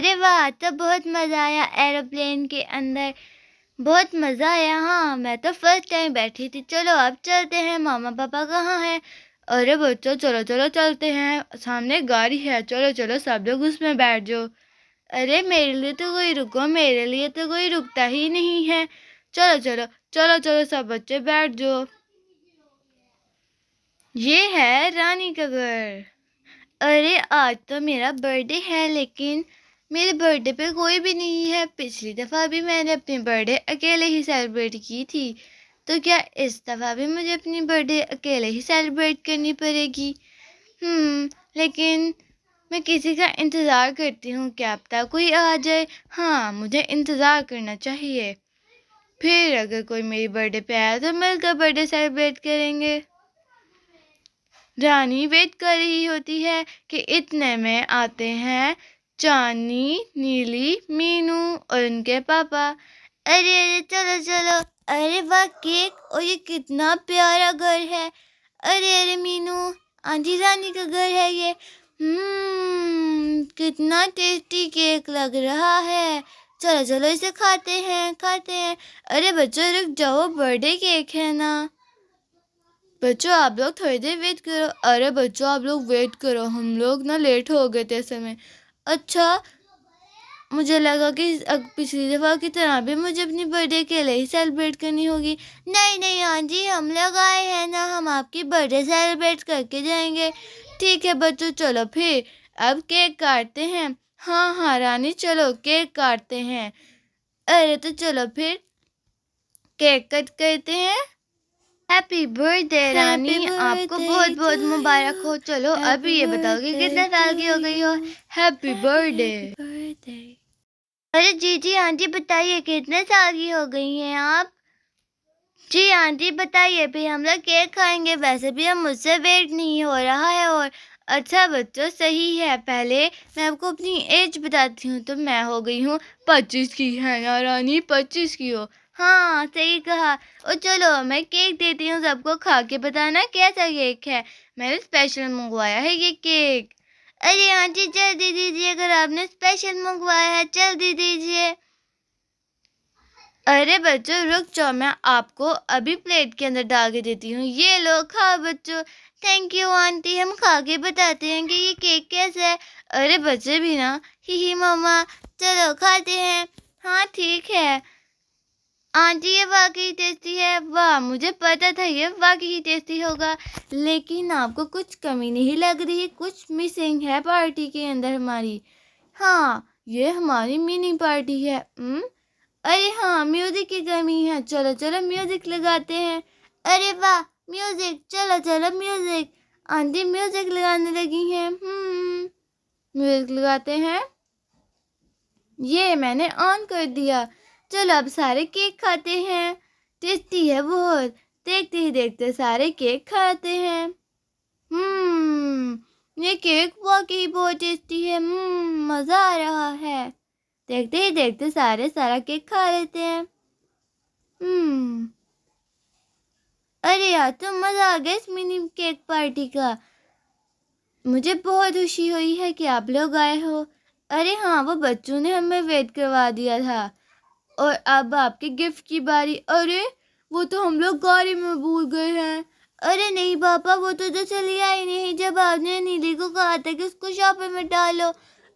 अरे वाह! तो बहुत मज़ा आया एरोप्लेन के अंदर, बहुत मज़ा आया। हाँ, मैं तो फर्स्ट टाइम बैठी थी। चलो अब चलते हैं, मामा पापा कहाँ हैं? अरे बच्चों चलो चलो चलते हैं, सामने गाड़ी है, चलो चलो सब लोग उसमें बैठ जाओ। अरे मेरे लिए तो कोई रुको, मेरे लिए तो कोई रुकता ही नहीं है। चलो चलो चलो चलो सब बच्चे बैठ जाओ। ये है रानी का घर। अरे आज तो मेरा बर्थडे है, लेकिन मेरे बर्थडे पे कोई भी नहीं है। पिछली दफ़ा भी मैंने अपनी बर्थडे अकेले ही सेलिब्रेट की थी, तो क्या इस दफ़ा भी मुझे अपनी बर्थडे अकेले ही सेलिब्रेट करनी पड़ेगी? लेकिन मैं किसी का इंतज़ार करती हूँ, क्या पता कोई आ जाए। हाँ, मुझे इंतज़ार करना चाहिए। फिर अगर कोई मेरी बर्थडे पे आया तो मिलकर बर्थडे सेलिब्रेट करेंगे। रानी वेट कर रही होती है कि इतने में आते हैं चांदनी, नीली, मीनू और उनके पापा। अरे अरे चलो चलो, अरे वाह केक, और ये कितना प्यारा घर है। अरे अरे मीनू, आंटी रानी का घर है ये। कितना टेस्टी केक लग रहा है। चलो चलो इसे खाते हैं खाते हैं। अरे बच्चों रुक जाओ, बर्थडे केक है ना। बच्चों आप लोग थोड़ी देर वेट करो। अरे बच्चों आप लोग वेट करो, हम लोग ना लेट हो गए थे समय। अच्छा, मुझे लगा कि पिछली दफ़ा की तरह भी मुझे अपनी बर्थडे अकेले ही सेलिब्रेट करनी होगी। नहीं नहीं आंटी, हम लोग आए हैं ना, हम आपकी बर्थडे सेलिब्रेट करके जाएंगे। ठीक है बच्चों, चलो फिर अब केक काटते हैं। हाँ हाँ रानी, चलो केक काटते हैं। अरे तो चलो फिर केक कट करते हैं। हैप्पी बर्थडे रानी, आपको बहुत बहुत मुबारक हो। चलो अभी ये बताओ कि कितने साल की हो गई हो। Happy birthday. अरे जी जी आंटी बताइए, कितने साल की हो गई हैं आप? जी आंटी बताइए, फिर हम लोग केक खाएंगे। वैसे भी हम मुझसे वेट नहीं हो रहा है। और अच्छा बच्चों सही है, पहले मैं आपको अपनी एज बताती हूँ। तो मैं हो गई हूँ 25 की, है ना रानी? 25 की हो। हाँ सही कहा। और चलो मैं केक देती हूँ सबको, खा के बताना कैसा केक है। मैंने स्पेशल मंगवाया है ये केक। अरे आंटी जल्दी दीजिए, अगर आपने स्पेशल मंगवाया है जल्दी दीजिए। अरे बच्चों रुक जाओ, मैं आपको अभी प्लेट के अंदर डाल के देती हूँ। ये लो खाओ बच्चों। थैंक यू आंटी, हम खा के बताते हैं कि ये केक कैसा है। अरे बच्चे भी ना, ही मम्मा, चलो खाते हैं। हाँ ठीक है आंटी, ये वाकई टेस्टी है। वाह, मुझे पता था ये वाकई टेस्टी होगा। लेकिन आपको कुछ कमी नहीं लग रही, कुछ मिसिंग है पार्टी के अंदर हमारी। हाँ, ये हमारी मिनी पार्टी है। अरे हाँ, म्यूजिक की कमी है। चलो चलो म्यूजिक लगाते हैं। अरे वाह म्यूजिक, चलो चलो म्यूजिक। आंटी म्यूजिक लगाने लगी हैं। म्यूजिक लगाते हैं। ये मैंने ऑन कर दिया। चलो अब सारे केक खाते हैं। टेस्टी है बहुत। देखते ही देखते सारे केक खाते हैं। ये केक वाकई बहुत टेस्टी है। मज़ा आ रहा है। देखते ही देखते सारा केक खा लेते हैं। अरे यार, तो मज़ा आ गया इस मिनी केक पार्टी का। मुझे बहुत खुशी हुई है कि आप लोग आए हो। अरे हाँ, वो बच्चों ने हमें वेट करवा दिया था। और अब आपके गिफ्ट की बारी। अरे वो तो हम लोग गाड़ी में भूल गए हैं। अरे नहीं पापा, वो तो चली आई नहीं जब आपने नीली को कहा था कि उसको शॉपर में डालो।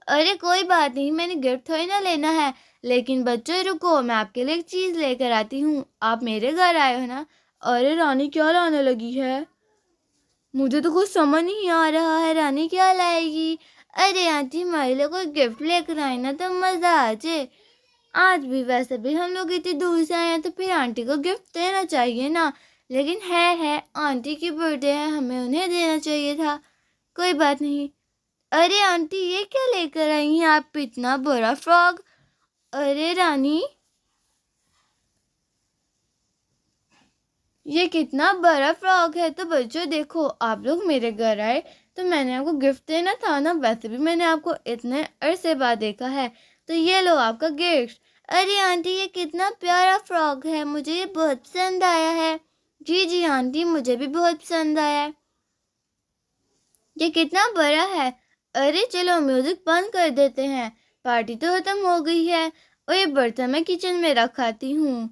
अरे कोई बात नहीं, मैंने गिफ्ट थोड़ी ना लेना है। लेकिन बच्चों रुको, मैं आपके लिए एक चीज़ लेकर आती हूँ। आप मेरे घर आए हो ना। अरे रानी क्या लाने लगी है? मुझे तो कुछ समझ नहीं आ रहा है, रानी क्या लाएगी? अरे आंटी, हमारे लिए कोई गिफ्ट लेकर आए ना तो मज़ा आ जाए। आज भी वैसे भी हम लोग इतनी दूर से आए हैं, तो फिर आंटी को गिफ्ट देना चाहिए ना। लेकिन है आंटी की बर्थडे है, हमें उन्हें देना चाहिए था। कोई बात नहीं। अरे आंटी, ये क्या लेकर आई हैं आप? इतना बड़ा फ्रॉक। अरे रानी, ये कितना बड़ा फ्रॉक है। तो बच्चों देखो, आप लोग मेरे घर आए तो मैंने आपको गिफ्ट देना था ना। वैसे भी मैंने आपको इतने अरसे बाद देखा है, तो ये लो आपका गिफ्ट। अरे आंटी, ये कितना प्यारा फ्रॉक है, मुझे ये बहुत पसंद आया है। जी जी आंटी, मुझे भी बहुत पसंद आया है। ये कितना बड़ा है। अरे चलो म्यूजिक बंद कर देते हैं। पार्टी तो खत्म हो गई है और ये बर्तन मैं किचन में रखाती हूँ।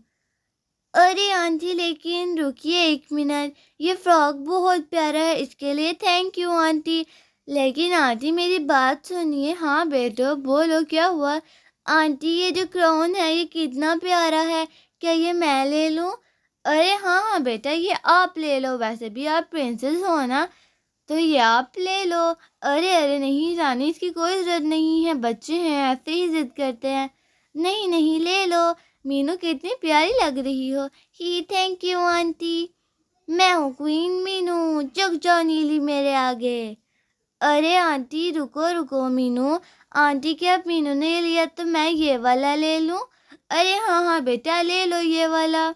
अरे आंटी लेकिन रुकिए 1 मिनट, ये फ्रॉक बहुत प्यारा है, इसके लिए थैंक यू आंटी। लेकिन आंटी मेरी बात सुनिए। हाँ बेटो बोलो क्या हुआ। आंटी ये जो क्राउन है ये कितना प्यारा है, क्या ये मैं ले लूं? अरे हाँ हाँ बेटा ये आप ले लो, वैसे भी आप प्रिंसेस हो ना, तो ये आप ले लो। अरे अरे नहीं रानी इसकी कोई ज़रूरत नहीं है, बच्चे हैं ऐसे ही ज़िद करते हैं। नहीं नहीं ले लो, मीनू कितनी प्यारी लग रही हो। ही थैंक यू आंटी। मैं हूँ क्वीन मीनू, झुक जाओ नीली मेरे आगे। अरे आंटी रुको रुको मीनू, आंटी क्या मीनू ने लिया तो मैं ये वाला ले लूँ? अरे हाँ हाँ बेटा ले लो ये वाला,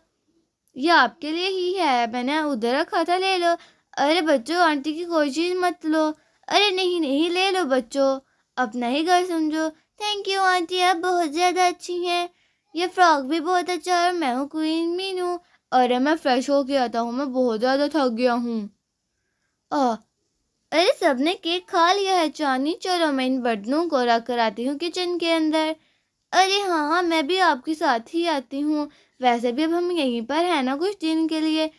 ये आपके लिए ही है, मैंने उधर रखा था ले लो। अरे बच्चों आंटी की कोई चीज़ मत लो। अरे नहीं नहीं ले लो बच्चों, अपना ही घर समझो। थैंक यू आंटी आप बहुत ज़्यादा अच्छी हैं, ये फ्रॉक भी बहुत अच्छा है। मैं हूँ क्वीन मीनू। अरे मैं फ्रेश होके आता हूँ, मैं बहुत ज़्यादा थक गया हूँ। अरे सबने केक खा लिया है चांदी, चलो मैं इन बर्तनों को रख कर आती हूँ किचन के अंदर। अरे हाँ हाँ मैं भी आपके साथ ही आती हूँ, वैसे भी अब हम यहीं पर हैं ना कुछ दिन के लिए,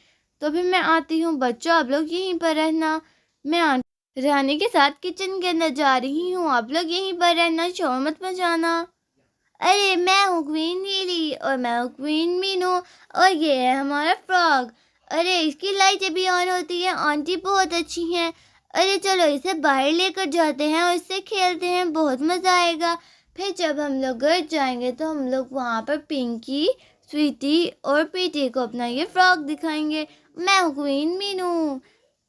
तो फिर मैं आती हूँ। बच्चों आप लोग यहीं पर रहना, मैं आंटी रानी के साथ किचन के अंदर जा रही हूँ, आप लोग यहीं पर रहना, शोर मत मचाना। अरे मैं हूँ क्वीन नीली और मैं हूँ क्वीन मीनू और ये है हमारा फ्रॉग। अरे इसकी लाइटें भी ऑन होती है, आंटी बहुत अच्छी हैं। अरे चलो इसे बाहर लेकर जाते हैं और इससे खेलते हैं, बहुत मज़ा आएगा। फिर जब हम लोग घर जाएंगे तो हम लोग वहाँ पर पिंकी, स्वीटी और पीटी को अपना ये फ्रॉक दिखाएंगे। मैं हूँ क्वीन मीनू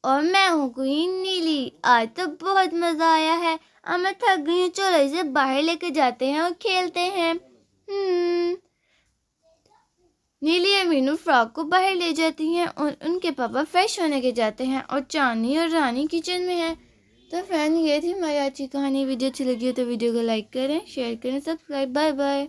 और मैं हूँ क्वीन नीली। आज तो बहुत मज़ा आया है, अब मैं थक गई हूँ, चलो इसे बाहर लेके जाते हैं और खेलते हैं। नीली और मीनू फ्रॉक को बाहर ले जाती हैं और उनके पापा फ्रेश होने के जाते हैं और चांदनी और रानी किचन में है। तो फ्रेंड ये थी हमारी आज की कहानी। वीडियो अच्छी लगी हो तो वीडियो को लाइक करें, शेयर करें, सब्सक्राइब। Bye bye.